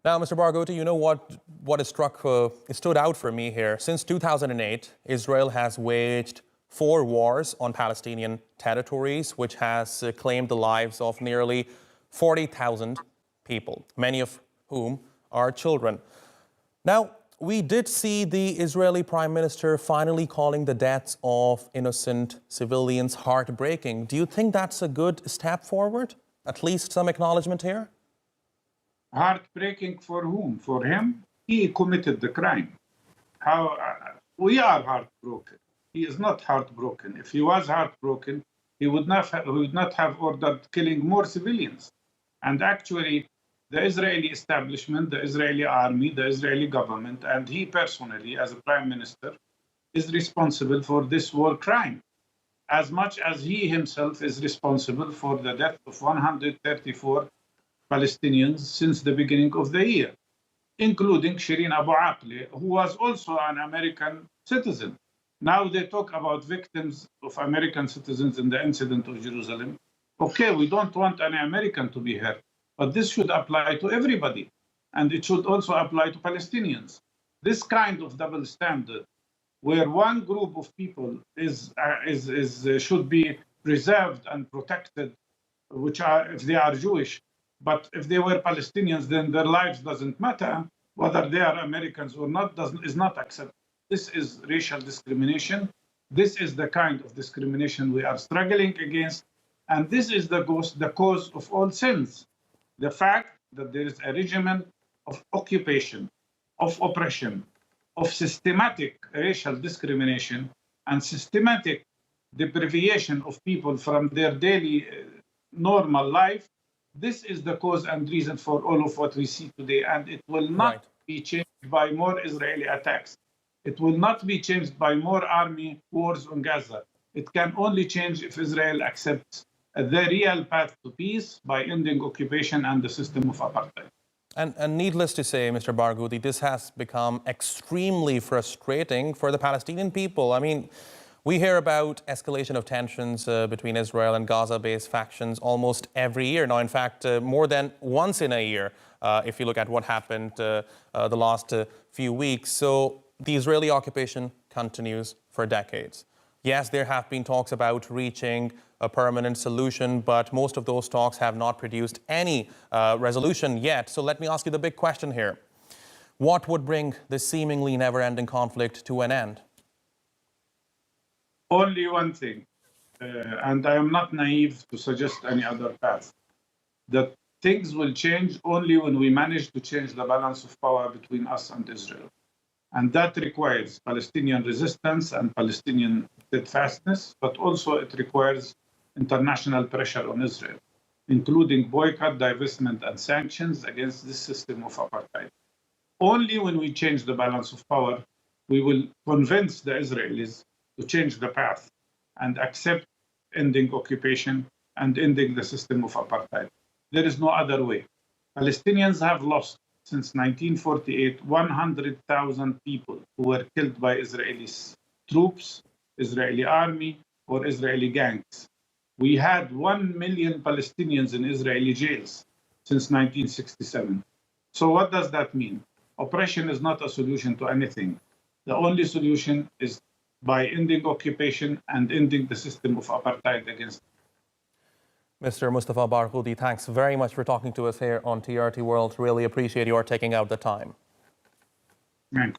Now, Mr. Barghouti, you know what stood out for me here. Since 2008, Israel has waged 4 wars on Palestinian territories, which has claimed the lives of nearly 40,000 people, many of whom are children. Now, we did see the Israeli Prime Minister finally calling the deaths of innocent civilians heartbreaking. Do you think that's a good step forward? At least some acknowledgement here? Heartbreaking for whom? For him? He committed the crime. How we are heartbroken. He is not heartbroken. If he was heartbroken, he would not have ordered killing more civilians. And actually, the Israeli establishment, the Israeli army, the Israeli government, and he personally, as a prime minister, is responsible for this war crime, as much as he himself is responsible for the death of 134 Palestinians since the beginning of the year, including Shireen Abu Akleh, who was also an American citizen. Now they talk about victims of American citizens in the incident of Jerusalem. Okay, we don't want any American to be hurt, but this should apply to everybody, and it should also apply to Palestinians. This kind of double standard, where one group of people should be preserved and protected, which are if they are Jewish, but if they were Palestinians, then their lives doesn't matter. Whether they are Americans or not is not acceptable. This is racial discrimination. This is the kind of discrimination we are struggling against, and this is the cause of all sins. The fact that there is a regimen of occupation, of oppression, of systematic racial discrimination and systematic deprivation of people from their daily normal life. This is the cause and reason for all of what we see today, and it will not be changed by more Israeli attacks. It will not be changed by more army wars on Gaza. It can only change if Israel accepts the real path to peace by ending occupation and the system of apartheid. And needless to say, Mr. Barghouti, this has become extremely frustrating for the Palestinian people. I mean, we hear about escalation of tensions between Israel and Gaza-based factions almost every year. Now, in fact, more than once in a year, if you look at what happened the last few weeks. So the Israeli occupation continues for decades. Yes, there have been talks about reaching a permanent solution, but most of those talks have not produced any resolution yet. So let me ask you the big question here. What would bring this seemingly never-ending conflict to an end? Only one thing, and I am not naive to suggest any other path, that things will change only when we manage to change the balance of power between us and Israel. And that requires Palestinian resistance and Palestinian steadfastness, but also it requires international pressure on Israel, including boycott, divestment, and sanctions against this system of apartheid. Only when we change the balance of power, we will convince the Israelis to change the path and accept ending occupation and ending the system of apartheid. There is no other way. Palestinians have lost since 1948 100,000 people who were killed by Israeli troops, Israeli army, or Israeli gangs. We had 1 million Palestinians in Israeli jails since 1967. So what does that mean? Oppression is not a solution to anything. The only solution is by ending occupation and ending the system of apartheid against. Mr. Mustafa Barghouti, thanks very much for talking to us here on TRT World. Really appreciate your taking out the time. Thanks.